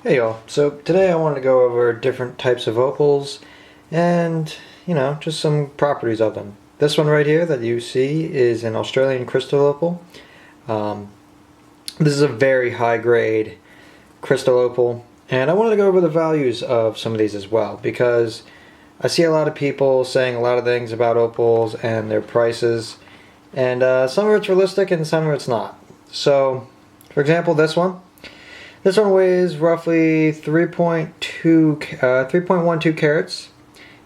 Hey y'all, so today I wanted to go over different types of opals and, just some properties of them. This one right here that you see is an Australian crystal opal. Um, this is a very high grade crystal opal, and I wanted to go over the values of some of these as well because I see a lot of people saying a lot of things about opals and their prices, and some of it's realistic and some of it's not. So, for example, this one weighs roughly 3.12 carats.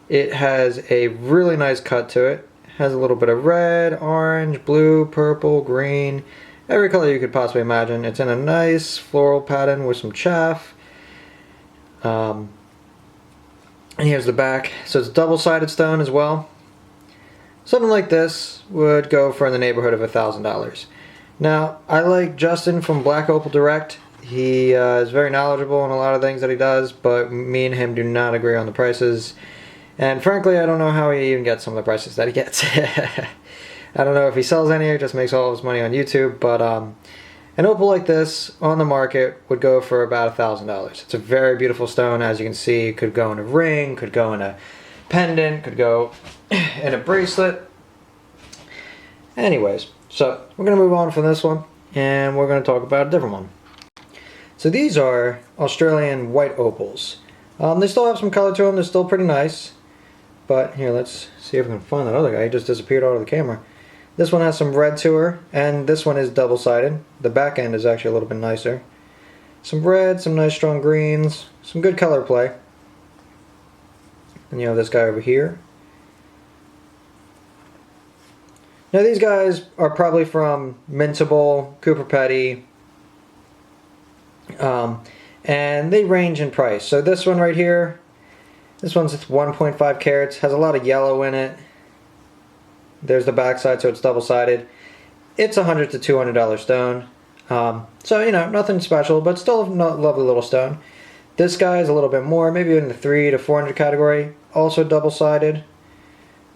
It has a really nice cut to it. Has a little bit of red, orange, blue, purple, green, every color you could possibly imagine. It's in a nice floral pattern with some chaff. And here's the back. So it's double-sided stone as well. Something like this would go for in the neighborhood of $1,000. Now, I like Justin from Black Opal Direct. He is very knowledgeable on a lot of things that he does, but me and him do not agree on the prices. And frankly, I don't know how he even gets some of the prices that he gets. I don't know if he sells any or just makes all of his money on YouTube, but an opal like this on the market would go for about $1,000. It's a very beautiful stone, as you can see. It could go in a ring, could go in a pendant, could go in a bracelet. Anyways, so we're going to move on from this one, and we're going to talk about a different one. So these are Australian white opals. They still have some color to them. They're still pretty nice. But here, let's see if we can find that other guy. He just disappeared out of the camera. This one has some red to her, and this one is double-sided. The back end is actually a little bit nicer. Some red, some nice strong greens, some good color play. And you have this guy over here. Now these guys are probably from Mintable, Cooper Petty, and they range in price. So this one right here, this one's 1.5 carats, has a lot of yellow in it. There's the backside, so it's double-sided. It's $100 to $200 stone. So, nothing special, but still a lovely little stone. This guy is a little bit more, maybe in the 300 to 400 category. Also double-sided.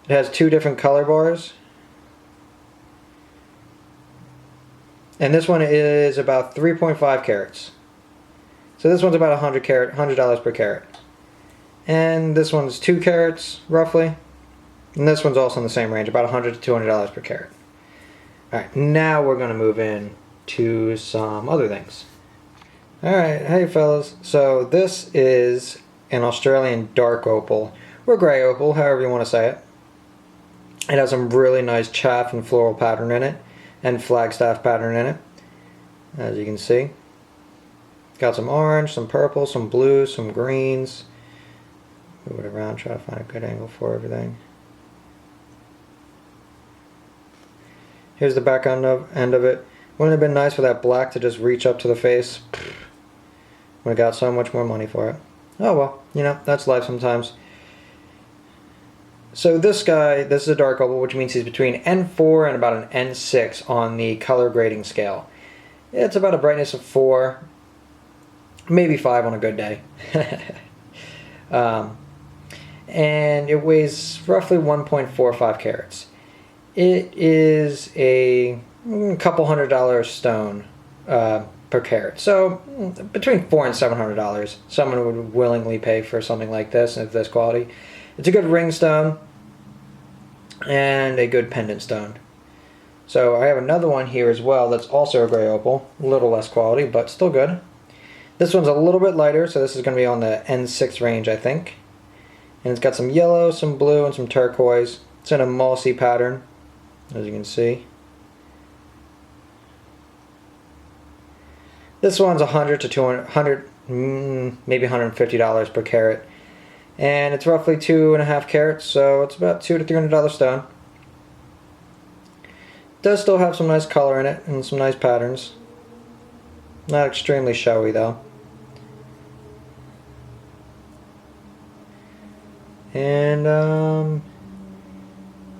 It has two different color bars. And this one is about 3.5 carats. So this one's about $100 per carat. And this one's 2 carats, roughly. And this one's also in the same range, about $100 to $200 per carat. Alright, now we're going to move in to some other things. Alright, hey fellas. So this is an Australian dark opal, or grey opal, however you want to say it. It has some really nice chaff and floral pattern in it, and flagstaff pattern in it, as you can see. Got some orange, some purple, some blue, some greens. Move it around, try to find a good angle for everything. Here's the back end of it. Wouldn't it have been nice for that black to just reach up to the face? Would have got so much more money for it. Oh well, that's life sometimes. So this guy, this is a dark opal, which means he's between N4 and about an N6 on the color grading scale. It's about a brightness of 4, maybe 5 on a good day. And it weighs roughly 1.45 carats. It is a couple $100 stone per carat. So between $400 and $700, someone would willingly pay for something like this and of this quality. It's a good ring stone and a good pendant stone. So I have another one here as well that's also a gray opal, a little less quality, but still good. This one's a little bit lighter, so this is going to be on the N6 range, I think. And it's got some yellow, some blue, and some turquoise. It's in a mossy pattern, as you can see. This one's $100 to $200, maybe $150 per carat. And it's roughly 2.5 carats, so it's about $200 to $300 stone. It does still have some nice color in it and some nice patterns. Not extremely showy though. And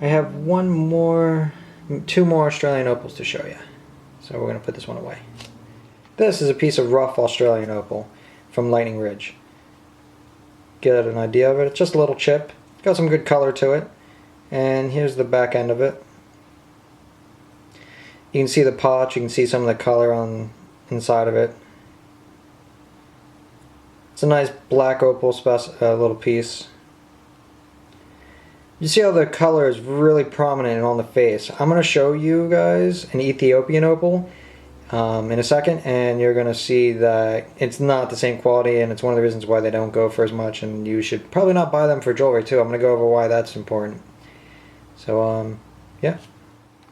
I have two more Australian opals to show you. So we're going to put this one away. This is a piece of rough Australian opal from Lightning Ridge. Get an idea of it. It's just a little chip. Got some good color to it. And here's the back end of it. You can see the potch, you can see some of the color on inside of it. It's a nice black opal little piece. You see how the color is really prominent on the face. I'm going to show you guys an Ethiopian opal in a second, and you're going to see that it's not the same quality, and it's one of the reasons why they don't go for as much, and you should probably not buy them for jewelry too. I'm going to go over why that's important. So yeah.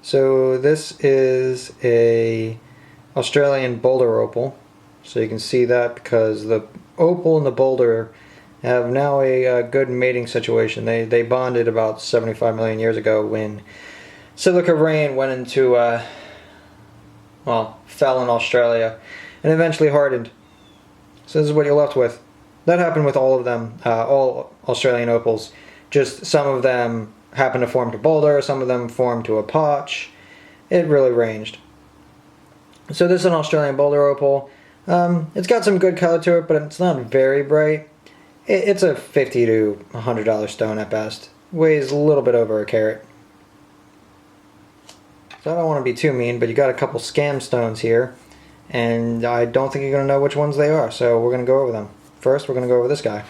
So this is a Australian Boulder opal. So you can see that because the opal and the Boulder have now a good mating situation. They bonded about 75 million years ago when silica rain went into, well, fell in Australia and eventually hardened. So this is what you're left with. That happened with all of them, all Australian opals. Just some of them happened to form to Boulder, some of them formed to a potch. It really ranged. So this is an Australian Boulder opal. It's got some good color to it, but it's not very bright. It's a $50 to $100 stone at best. Weighs a little bit over a carat. So I don't want to be too mean, but you got a couple scam stones here, and I don't think you're going to know which ones they are, so we're going to go over them. First, we're going to go over this guy.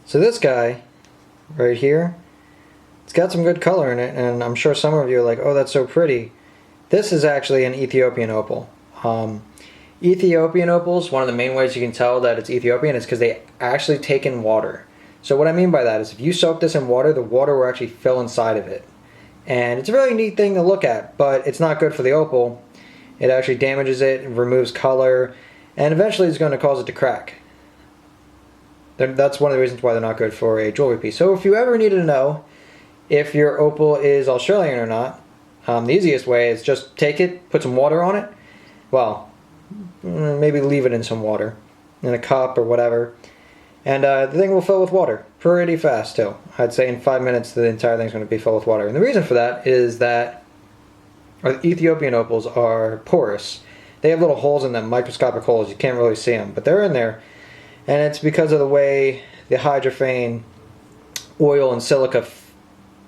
So this guy, right here, it's got some good color in it, and I'm sure some of you are like, oh, that's so pretty. This is actually an Ethiopian opal. Ethiopian opals, one of the main ways you can tell that it's Ethiopian is because they actually take in water. So what I mean by that is if you soak this in water, the water will actually fill inside of it. And it's a really neat thing to look at, but it's not good for the opal. It actually damages it, removes color, and eventually it's going to cause it to crack. That's one of the reasons why they're not good for a jewelry piece. So if you ever needed to know if your opal is Australian or not, the easiest way is just take it, put some water on it. Well, maybe leave it in some water, in a cup or whatever. And the thing will fill with water pretty fast too. I'd say in 5 minutes the entire thing's going to be filled with water. And the reason for that is that Ethiopian opals are porous. They have little holes in them, microscopic holes. You can't really see them, but they're in there. And it's because of the way the hydrophane, oil, and silica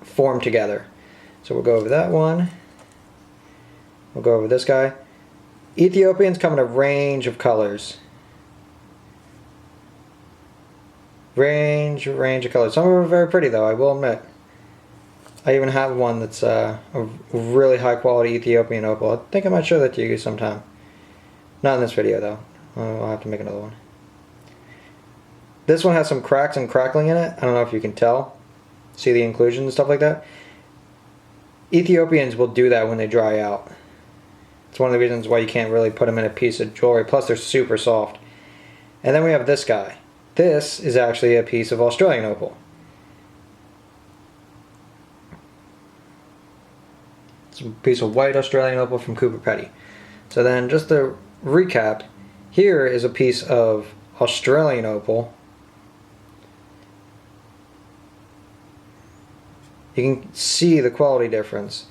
form together. So we'll go over that one. We'll go over this guy. Ethiopians come in a range of colors. Range of colors. Some of them are very pretty though, I will admit. I even have one that's a really high quality Ethiopian opal. I think I might show that to you sometime. Not in this video though. I'll have to make another one. This one has some cracks and crackling in it. I don't know if you can tell. See the inclusion and stuff like that. Ethiopians will do that when they dry out. It's one of the reasons why you can't really put them in a piece of jewelry. Plus they're super soft. And then we have this guy. This is actually a piece of Australian opal. It's a piece of white Australian opal from Cooper Petty. So then just to recap, here is a piece of Australian opal. You can see the quality difference.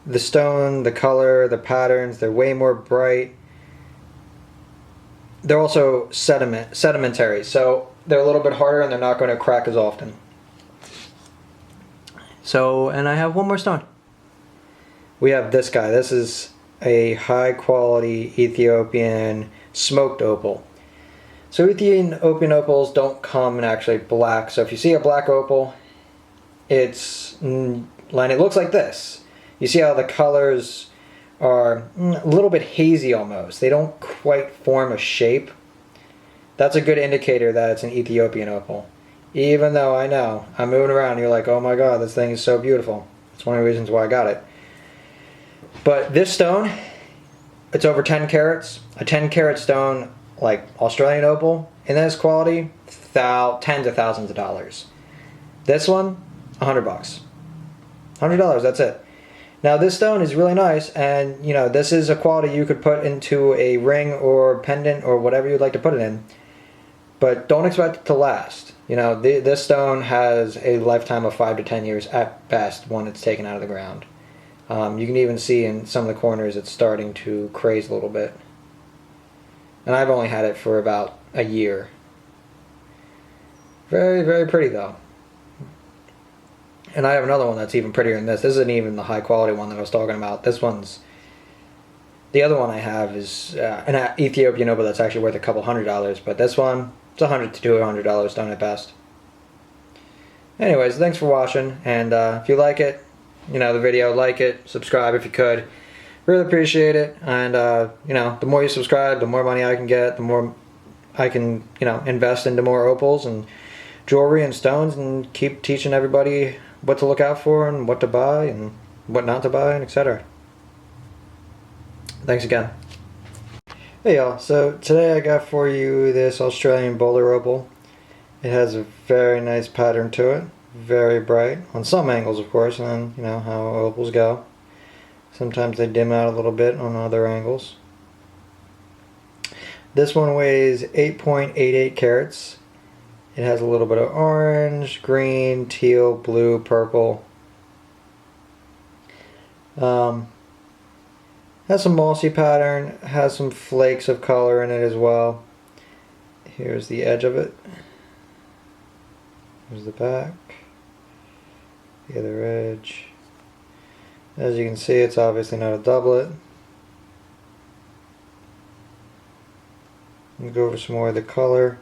The stone, the color, the patterns, they're way more bright. They're also sedimentary, so they're a little bit harder and they're not going to crack as often. So, and I have one more stone. We have this guy. This is a high quality Ethiopian smoked opal. So Ethiopian opals don't come in actually black. So if you see a black opal, it looks like this. You see how the colors are a little bit hazy almost. They don't quite form a shape. That's a good indicator that it's an Ethiopian opal. Even though I know, I'm moving around and you're like, oh my god, this thing is so beautiful. It's one of the reasons why I got it. But this stone, it's over 10 carats. A 10 carat stone, like Australian opal, in this quality, tens of thousands of dollars. This one, $100. $100, that's it. Now this stone is really nice, and you know, this is a quality you could put into a ring or pendant or whatever you'd like to put it in. But don't expect it to last. You know, this stone has a lifetime of 5 to 10 years at best when it's taken out of the ground. You can even see in some of the corners it's starting to craze a little bit. And I've only had it for about a year. Very, very pretty though. And I have another one that's even prettier than this. This isn't even the high quality one that I was talking about. This one's The other one I have is an Ethiopian Opal that's actually worth a couple $100, but this one, it's $100 to $200 done at best. Anyways, thanks for watching, and if you like it, the video, like it, subscribe if you could. Really appreciate it, and the more you subscribe, the more money I can get, the more I can, invest into more opals and jewelry and stones, and keep teaching everybody what to look out for and what to buy and what not to buy, and etc. Thanks again. Hey y'all, so today I got for you this Australian Boulder opal. It has a very nice pattern to it, very bright, on some angles of course, and then how opals go. Sometimes they dim out a little bit on other angles. This one weighs 8.88 carats. It has a little bit of orange, green, teal, blue, purple. Has some mossy pattern, has some flakes of color in it as well. Here's the edge of it. Here's the back. The other edge. As you can see, it's obviously not a doublet. Let me go over some more of the color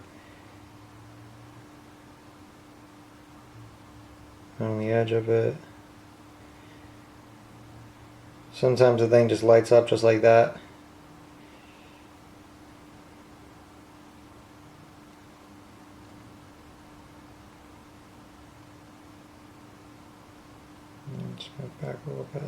on the edge of it. Sometimes the thing just lights up just like that. Just move back a little bit.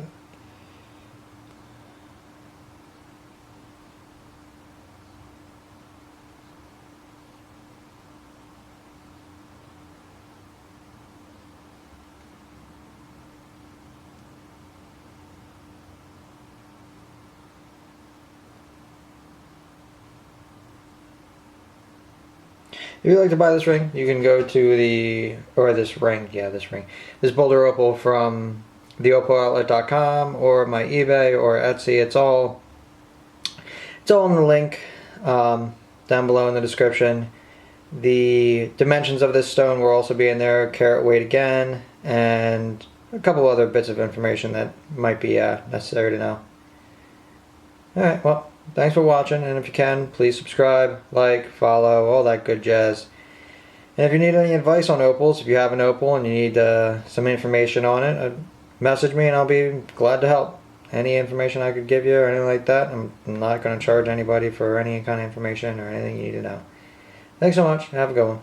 If you'd like to buy this ring, you can go to this Boulder Opal from theopaloutlet.com or my eBay or Etsy. It's all in the link down below in the description. The dimensions of this stone will also be in there, carat weight again, and a couple other bits of information that might be necessary to know. Alright, well, thanks for watching, and if you can, please subscribe, like, follow, all that good jazz. And if you need any advice on opals, if you have an opal and you need some information on it, message me and I'll be glad to help. Any information I could give you or anything like that, I'm not going to charge anybody for any kind of information or anything you need to know. Thanks so much. Have a good one.